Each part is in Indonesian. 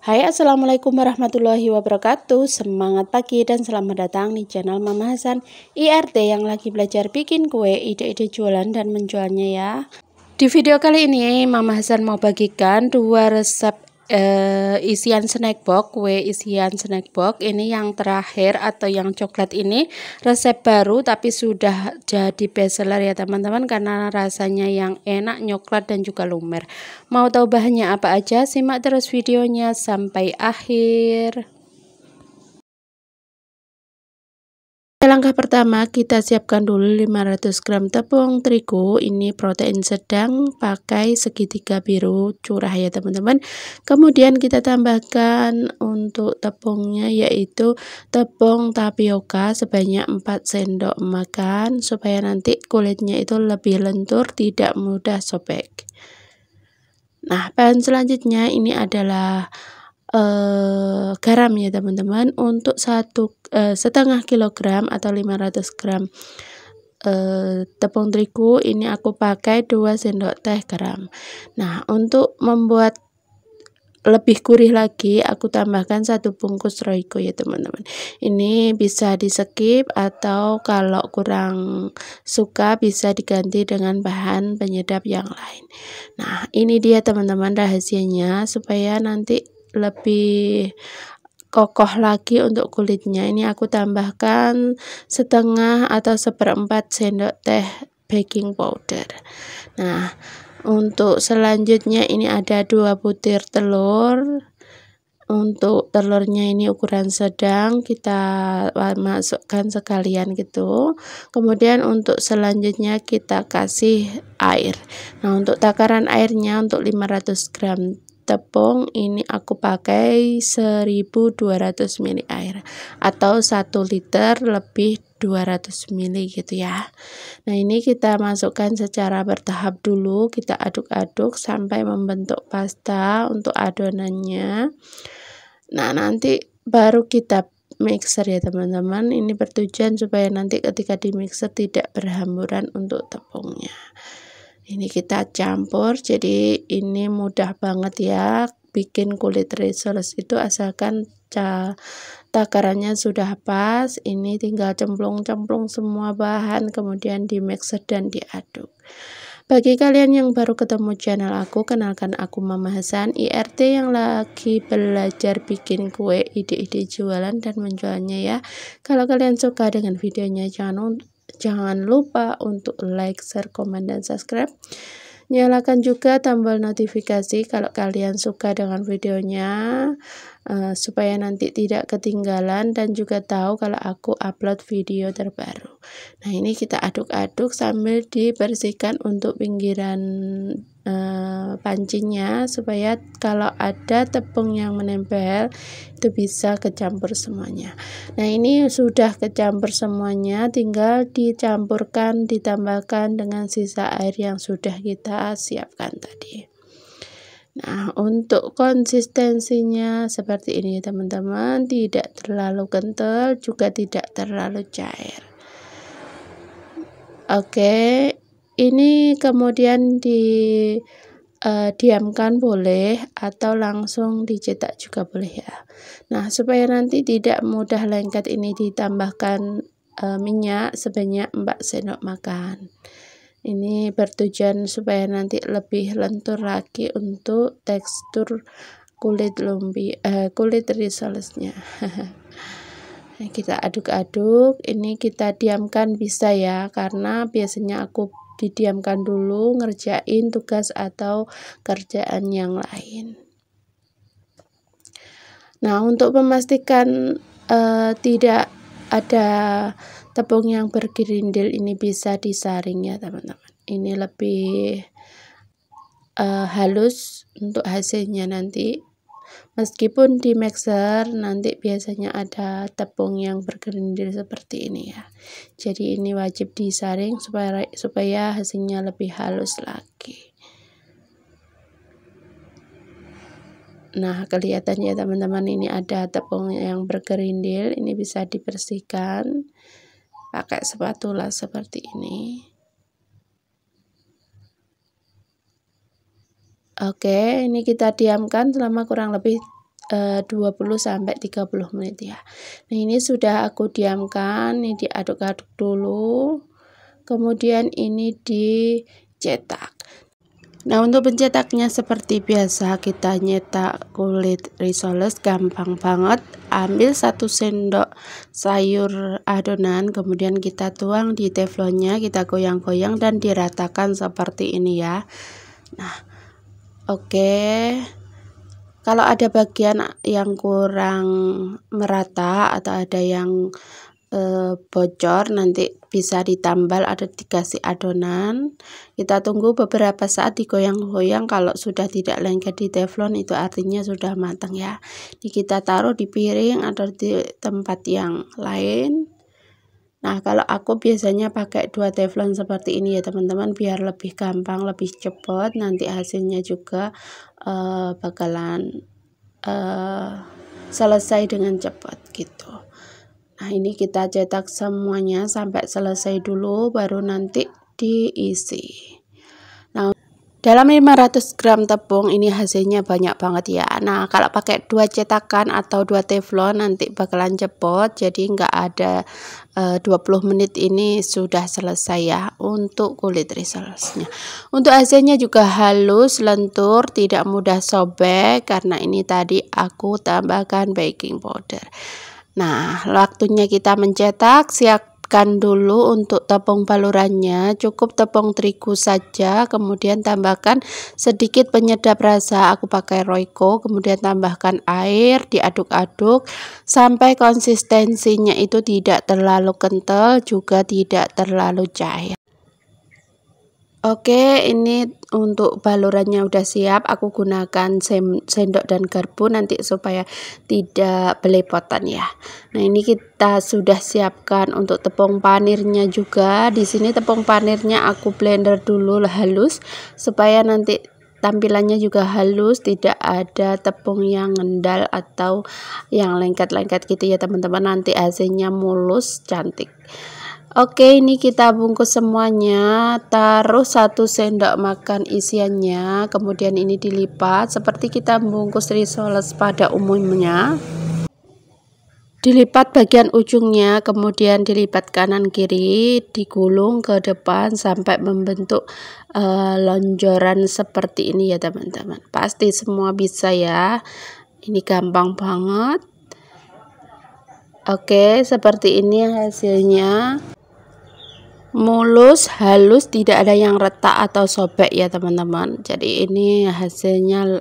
Hai, assalamualaikum warahmatullahi wabarakatuh. Semangat pagi dan selamat datang di channel Mama Hasan IRT yang lagi belajar bikin kue, ide-ide jualan dan menjualnya ya. Di video kali ini Mama Hasan mau bagikan dua resep isian snack box, kue isian snack box. Ini yang terakhir atau yang coklat ini resep baru tapi sudah jadi bestseller ya teman-teman, karena rasanya yang enak, coklat dan juga lumer. Mau tahu bahannya apa aja? Simak terus videonya sampai akhir. Langkah pertama, kita siapkan dulu 500 gram tepung terigu. Ini protein sedang, pakai segitiga biru curah ya teman-teman. Kemudian kita tambahkan untuk tepungnya, yaitu tepung tapioka sebanyak 4 sendok makan, supaya nanti kulitnya itu lebih lentur, tidak mudah sobek. Nah, bahan selanjutnya ini adalah garam ya teman-teman. Untuk setengah kilogram atau 500 gram tepung terigu ini aku pakai 2 sendok teh garam. Nah, untuk membuat lebih gurih lagi aku tambahkan 1 bungkus Royco ya teman-teman. Ini bisa di skip atau kalau kurang suka bisa diganti dengan bahan penyedap yang lain. Nah, ini dia teman-teman rahasianya supaya nanti lebih kokoh lagi untuk kulitnya. Ini aku tambahkan setengah atau seperempat sendok teh baking powder. Nah, untuk selanjutnya ini ada 2 butir telur. Untuk telurnya ini ukuran sedang, kita masukkan sekalian gitu. Kemudian untuk selanjutnya kita kasih air. Nah, untuk takaran airnya untuk 500 gram tepung ini aku pakai 1200 ml air atau 1 liter lebih 200 ml gitu ya. Nah, ini kita masukkan secara bertahap dulu, kita aduk-aduk sampai membentuk pasta untuk adonannya. Nah, nanti baru kita mixer ya teman-teman. Ini bertujuan supaya nanti ketika di mixer tidak berhamburan untuk tepungnya. Ini kita campur, jadi ini mudah banget ya bikin kulit risoles itu, asalkan takarannya sudah pas. Ini tinggal cemplung-cemplung semua bahan, kemudian di mixer dan diaduk. Bagi kalian yang baru ketemu channel aku, kenalkan aku Mama Hasan IRT yang lagi belajar bikin kue, ide-ide jualan dan menjualnya ya. Kalau kalian suka dengan videonya, jangan lupa untuk like, share, komen, dan subscribe. Nyalakan juga tombol notifikasi kalau kalian suka dengan videonya, supaya nanti tidak ketinggalan dan juga tahu kalau aku upload video terbaru. Nah, ini kita aduk-aduk sambil dibersihkan untuk pinggiran pancinya, supaya kalau ada tepung yang menempel itu bisa kecampur semuanya. Nah, ini sudah kecampur semuanya, tinggal dicampurkan, ditambahkan dengan sisa air yang sudah kita siapkan tadi. Nah, untuk konsistensinya seperti ini teman-teman, tidak terlalu kental juga tidak terlalu cair. Oke, ini kemudian diamkan boleh atau langsung dicetak juga boleh ya. Nah, supaya nanti tidak mudah lengket, ini ditambahkan minyak sebanyak 4 sendok makan. Ini bertujuan supaya nanti lebih lentur lagi untuk tekstur kulit kulit risolesnya. Kita aduk-aduk, ini kita diamkan bisa ya, karena biasanya aku didiamkan dulu ngerjain tugas atau kerjaan yang lain. Nah, untuk memastikan tidak ada tepung yang bergerindil, ini bisa disaring ya teman-teman. Ini lebih halus untuk hasilnya nanti. Meskipun di mixer nanti biasanya ada tepung yang bergerindil seperti ini ya. Jadi ini wajib disaring supaya hasilnya lebih halus lagi. Nah, kelihatan ya teman-teman, ini ada tepung yang bergerindil, ini bisa dibersihkan pakai spatula seperti ini. Oke, ini kita diamkan selama kurang lebih 20-30 menit ya. Nah, ini sudah aku diamkan, ini diaduk-aduk dulu. Kemudian ini dicetak. Nah, untuk pencetaknya seperti biasa, kita nyetak kulit risoles gampang banget. Ambil 1 sendok sayur adonan, kemudian kita tuang di teflonnya, kita goyang-goyang dan diratakan seperti ini ya. Nah, oke. Kalau ada bagian yang kurang merata atau ada yang bocor, nanti bisa ditambal atau dikasih adonan. Kita tunggu beberapa saat digoyang-goyang. Kalau sudah tidak lengket di teflon, itu artinya sudah matang ya. Ini kita taruh di piring atau di tempat yang lain. Nah, kalau aku biasanya pakai 2 teflon seperti ini ya teman-teman, biar lebih gampang, lebih cepat. Nanti hasilnya juga bakalan selesai dengan cepat gitu. Nah, ini kita cetak semuanya sampai selesai dulu, baru nanti diisi. Nah, dalam 500 gram tepung ini hasilnya banyak banget ya. Nah, kalau pakai 2 cetakan atau 2 teflon nanti bakalan cepot, jadi nggak ada 20 menit ini sudah selesai ya untuk kulit risolesnya. Untuk hasilnya juga halus, lentur, tidak mudah sobek karena ini tadi aku tambahkan baking powder. Nah, waktunya kita mencetak, siapkan dulu untuk tepung balurannya, cukup tepung terigu saja, kemudian tambahkan sedikit penyedap rasa, aku pakai Royco, kemudian tambahkan air, diaduk-aduk sampai konsistensinya itu tidak terlalu kental, juga tidak terlalu cair. Oke, ini untuk balurannya udah siap. Aku gunakan sendok dan garpu nanti supaya tidak belepotan ya. Nah, ini kita sudah siapkan untuk tepung panirnya juga. Di sini tepung panirnya aku blender dulu halus supaya nanti tampilannya juga halus, tidak ada tepung yang ngendal atau yang lengket-lengket gitu ya teman-teman. Nanti hasilnya mulus, cantik. Oke, ini kita bungkus semuanya, taruh 1 sendok makan isiannya, kemudian ini dilipat seperti kita membungkus risoles pada umumnya. Dilipat bagian ujungnya, kemudian dilipat kanan kiri, digulung ke depan sampai membentuk lonjoran seperti ini ya teman-teman. Pasti semua bisa ya, ini gampang banget. Oke, seperti ini hasilnya. Mulus, halus, tidak ada yang retak atau sobek ya teman-teman. Jadi ini hasilnya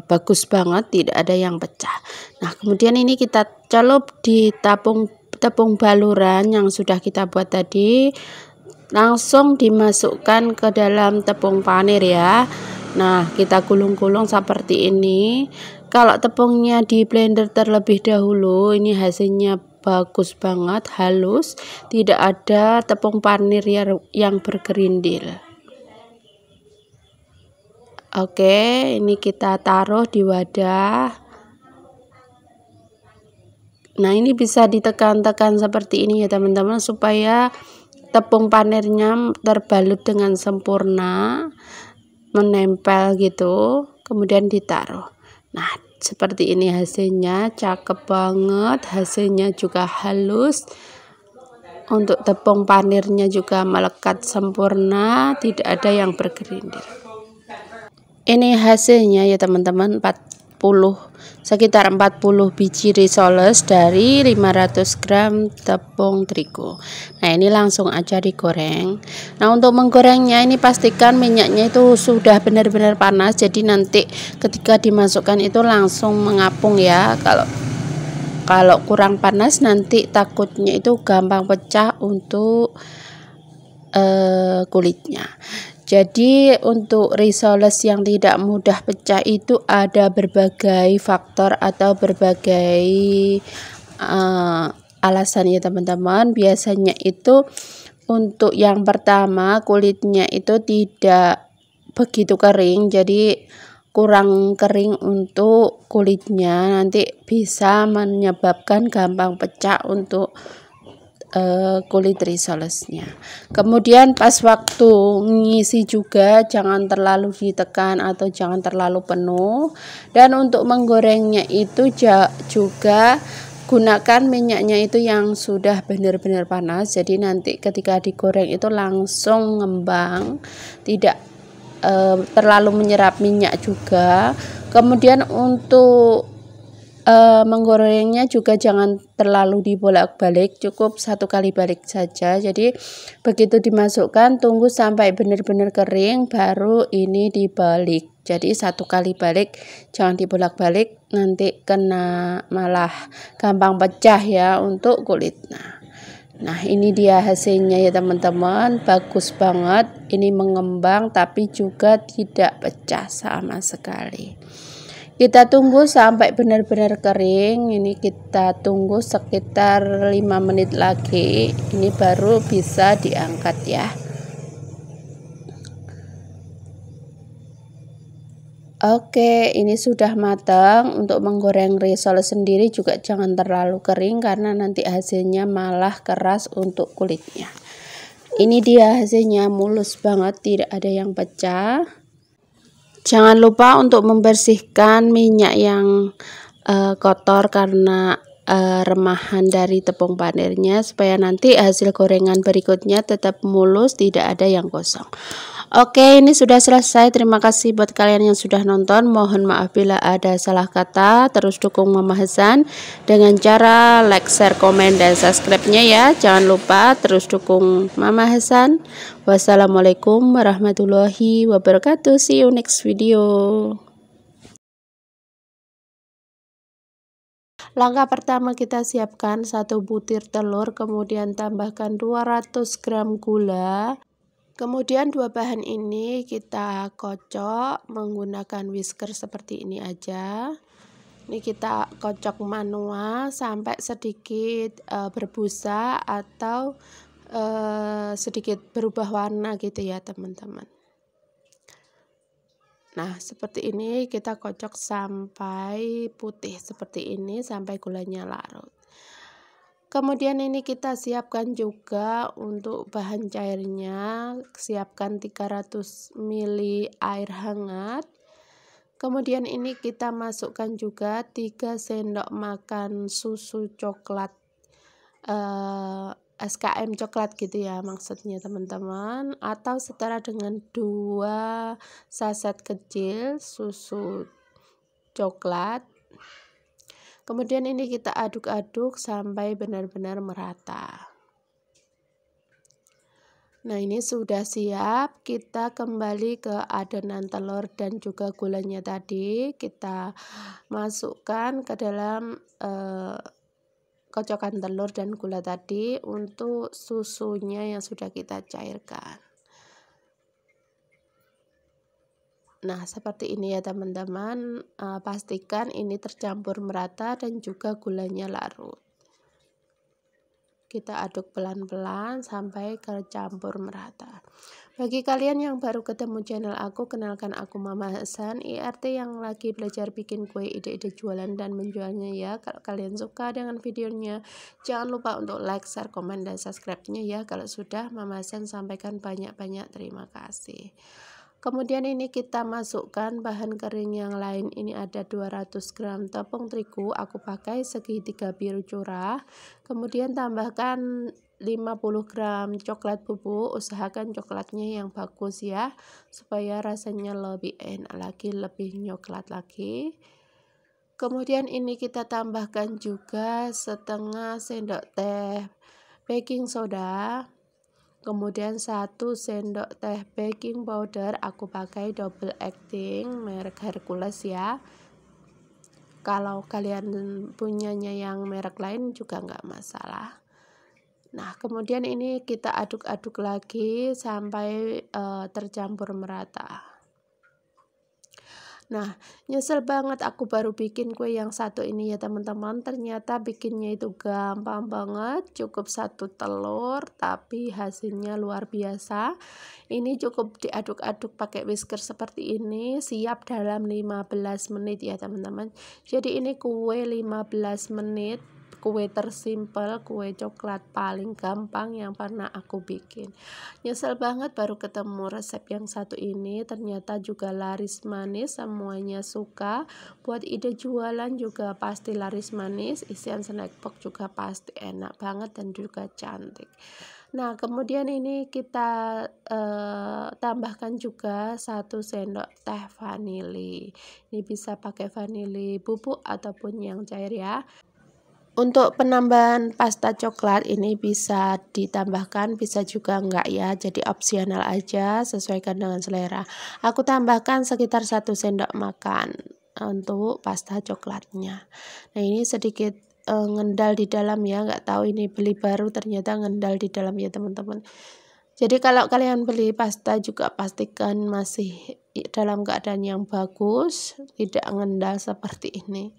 bagus banget, tidak ada yang pecah. Nah, kemudian ini kita celup di tepung baluran yang sudah kita buat tadi, langsung dimasukkan ke dalam tepung panir ya. Nah, kita gulung-gulung seperti ini. Kalau tepungnya di blender terlebih dahulu, ini hasilnya bagus banget, halus, tidak ada tepung panir yang bergerindil. Oke, ini kita taruh di wadah. Nah, ini bisa ditekan-tekan seperti ini ya teman-teman, supaya tepung panirnya terbalut dengan sempurna, menempel gitu, kemudian ditaruh. Nah, seperti ini hasilnya, cakep banget, hasilnya juga halus. Untuk tepung panirnya juga melekat sempurna, tidak ada yang bergerindil. Ini hasilnya ya teman-teman, sekitar 40 biji risoles dari 500 gram tepung terigu. Nah, ini langsung aja digoreng. Nah, untuk menggorengnya ini pastikan minyaknya itu sudah benar-benar panas, jadi nanti ketika dimasukkan itu langsung mengapung ya. Kalau kurang panas nanti takutnya itu gampang pecah untuk kulitnya. Jadi untuk risoles yang tidak mudah pecah itu ada berbagai faktor atau berbagai alasan ya teman-teman. Biasanya itu untuk yang pertama, kulitnya itu tidak begitu kering, jadi kurang kering untuk kulitnya, nanti bisa menyebabkan gampang pecah untuk kulit risolesnya. Kemudian pas waktu ngisi juga jangan terlalu ditekan atau jangan terlalu penuh. Dan untuk menggorengnya itu juga gunakan minyaknya itu yang sudah benar-benar panas, jadi nanti ketika digoreng itu langsung ngembang, tidak terlalu menyerap minyak juga. Kemudian untuk menggorengnya juga jangan terlalu dibolak-balik, cukup 1 kali balik saja. Jadi begitu dimasukkan tunggu sampai benar-benar kering baru ini dibalik. Jadi 1 kali balik, jangan dibolak-balik, nanti kena malah gampang pecah ya untuk kulit. Nah ini dia hasilnya ya teman-teman, bagus banget. Ini mengembang tapi juga tidak pecah sama sekali. Kita tunggu sampai benar-benar kering. Ini kita tunggu sekitar 5 menit lagi. Ini baru bisa diangkat ya. Oke, ini sudah matang. Untuk menggoreng risol sendiri juga jangan terlalu kering karena nanti hasilnya malah keras untuk kulitnya. Ini dia hasilnya, mulus banget, tidak ada yang pecah. Jangan lupa untuk membersihkan minyak yang kotor karena remahan dari tepung panirnya, supaya nanti hasil gorengan berikutnya tetap mulus, tidak ada yang gosong. Oke, ini sudah selesai. Terima kasih buat kalian yang sudah nonton. Mohon maaf bila ada salah kata. Terus dukung Mama Hasan dengan cara like, share, komen, dan subscribe-nya ya. Jangan lupa terus dukung Mama Hasan. Wassalamualaikum warahmatullahi wabarakatuh. See you next video. Langkah pertama, kita siapkan 1 butir telur, kemudian tambahkan 200 gram gula. Kemudian 2 bahan ini kita kocok menggunakan whisker seperti ini aja. Ini kita kocok manual sampai sedikit berbusa atau sedikit berubah warna gitu ya teman-teman. Nah seperti ini kita kocok sampai putih seperti ini, sampai gulanya larut. Kemudian ini kita siapkan juga untuk bahan cairnya, siapkan 300 ml air hangat. Kemudian ini kita masukkan juga 3 sendok makan susu coklat, SKM coklat gitu ya maksudnya teman-teman, atau setara dengan 2 saset kecil susu coklat. Kemudian ini kita aduk-aduk sampai benar-benar merata. Nah ini sudah siap. Kita kembali ke adonan telur dan juga gulanya tadi. Kita masukkan ke dalam kocokan telur dan gula tadi untuk susunya yang sudah kita cairkan. Nah seperti ini ya teman-teman, pastikan ini tercampur merata dan juga gulanya larut. Kita aduk pelan-pelan sampai tercampur merata. Bagi kalian yang baru ketemu channel aku, kenalkan aku Mama Hasan, IRT yang lagi belajar bikin kue, ide-ide jualan dan menjualnya ya. Kalau kalian suka dengan videonya, jangan lupa untuk like, share, komen, dan subscribe-nya ya. Kalau sudah, Mama Hasan sampaikan banyak-banyak terima kasih. Kemudian ini kita masukkan bahan kering yang lain. Ini ada 200 gram tepung terigu, aku pakai segitiga biru curah. Kemudian tambahkan 50 gram coklat bubuk, usahakan coklatnya yang bagus ya, supaya rasanya lebih enak lagi, lebih coklat lagi. Kemudian ini kita tambahkan juga setengah sendok teh baking soda. Kemudian 1 sendok teh baking powder, aku pakai double acting merek Hercules ya. Kalau kalian punyanya yang merek lain juga nggak masalah. Nah kemudian ini kita aduk-aduk lagi sampai tercampur merata. Nah nyesel banget aku baru bikin kue yang satu ini ya teman-teman, ternyata bikinnya itu gampang banget, cukup 1 telur tapi hasilnya luar biasa. Ini cukup diaduk-aduk pakai whisker seperti ini, siap dalam 15 menit ya teman-teman. Jadi ini kue 15 menit kue tersimpel, kue coklat paling gampang yang pernah aku bikin. Nyesel banget baru ketemu resep yang satu ini, ternyata juga laris manis, semuanya suka. Buat ide jualan juga pasti laris manis, isian snack box juga pasti enak banget dan juga cantik. Nah, kemudian ini kita tambahkan juga 1 sendok teh vanili. Ini bisa pakai vanili bubuk ataupun yang cair ya. Untuk penambahan pasta coklat ini bisa ditambahkan, bisa juga enggak ya, jadi opsional aja, sesuaikan dengan selera. Aku tambahkan sekitar 1 sendok makan untuk pasta coklatnya. Nah, ini sedikit ngendal di dalam ya, nggak tahu ini beli baru ternyata ngendal di dalam ya teman-teman. Jadi kalau kalian beli pasta juga pastikan masih dalam keadaan yang bagus, tidak ngendal seperti ini.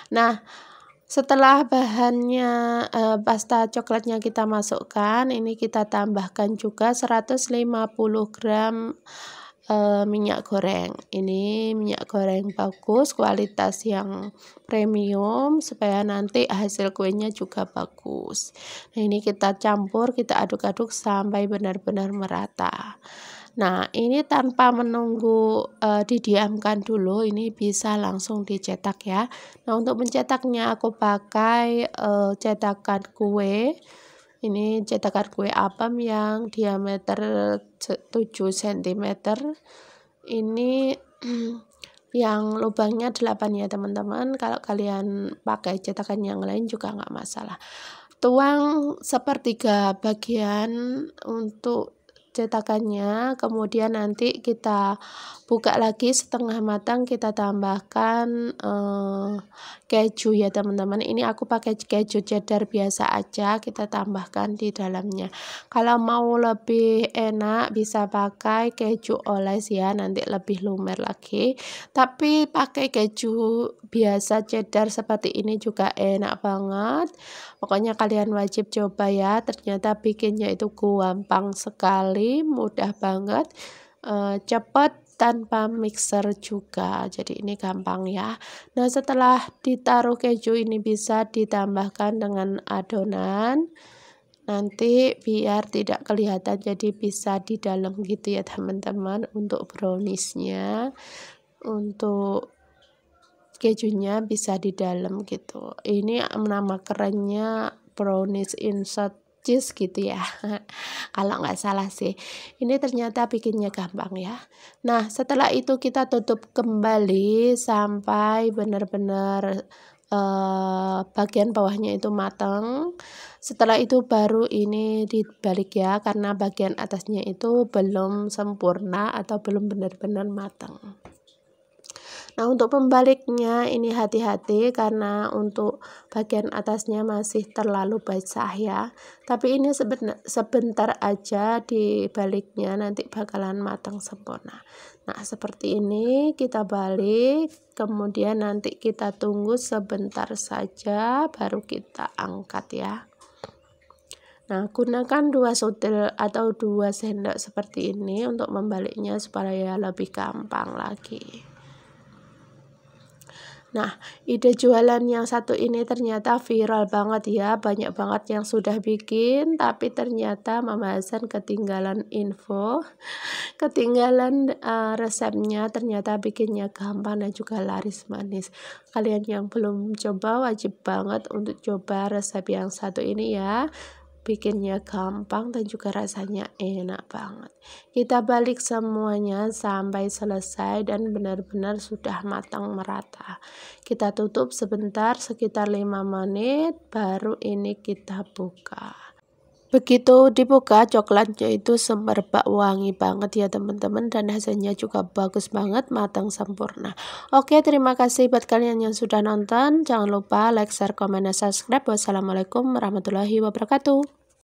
Nah, setelah bahannya pasta coklatnya kita masukkan, ini kita tambahkan juga 150 gram minyak goreng. Ini minyak goreng bagus, kualitas yang premium supaya nanti hasil kuenya juga bagus. Nah, ini kita campur, kita aduk-aduk sampai benar-benar merata. Nah, ini tanpa menunggu didiamkan dulu, ini bisa langsung dicetak ya. Nah, untuk mencetaknya aku pakai cetakan kue. Ini cetakan kue apem yang diameter 7 cm. Ini yang lubangnya 8 ya teman-teman. Kalau kalian pakai cetakan yang lain juga nggak masalah. Tuang sepertiga bagian untuk cetakannya, kemudian nanti kita buka lagi setengah matang, kita tambahkan keju ya teman-teman. Ini aku pakai keju cheddar biasa aja, kita tambahkan di dalamnya. Kalau mau lebih enak bisa pakai keju oles ya, nanti lebih lumer lagi. Tapi pakai keju biasa cheddar seperti ini juga enak banget. Pokoknya kalian wajib coba ya, ternyata bikinnya itu gampang sekali, mudah banget, cepat tanpa mixer juga, jadi ini gampang ya. Nah, setelah ditaruh keju ini bisa ditambahkan dengan adonan, nanti biar tidak kelihatan jadi bisa di dalam gitu ya teman-teman. Untuk browniesnya, untuk kejunya bisa di dalam gitu. Ini nama kerennya brownies insert cheese gitu ya. Kalau nggak salah sih. Ini ternyata bikinnya gampang ya. Nah, setelah itu kita tutup kembali sampai benar-benar bagian bawahnya itu matang. Setelah itu baru ini dibalik ya, karena bagian atasnya itu belum sempurna atau belum benar-benar matang. Nah, untuk pembaliknya ini hati-hati karena untuk bagian atasnya masih terlalu basah ya. Tapi ini sebentar aja dibaliknya, nanti bakalan matang sempurna. Nah, seperti ini kita balik, kemudian nanti kita tunggu sebentar saja baru kita angkat ya. Nah, gunakan 2 sutil atau 2 sendok seperti ini untuk membaliknya supaya lebih gampang lagi. Nah, ide jualan yang satu ini ternyata viral banget ya, banyak banget yang sudah bikin, tapi ternyata Mama Hasan ketinggalan info, ketinggalan resepnya, ternyata bikinnya gampang dan juga laris manis. Kalian yang belum coba wajib banget untuk coba resep yang satu ini ya. Bikinnya gampang dan juga rasanya enak banget. Kita balik semuanya sampai selesai dan benar-benar sudah matang merata. Kita tutup sebentar sekitar 5 menit, baru ini kita buka. Begitu dibuka, coklatnya itu semerbak wangi banget ya teman-teman, dan hasilnya juga bagus banget, matang sempurna. Oke, terima kasih buat kalian yang sudah nonton. Jangan lupa like, share, komen, dan subscribe. Wassalamualaikum warahmatullahi wabarakatuh.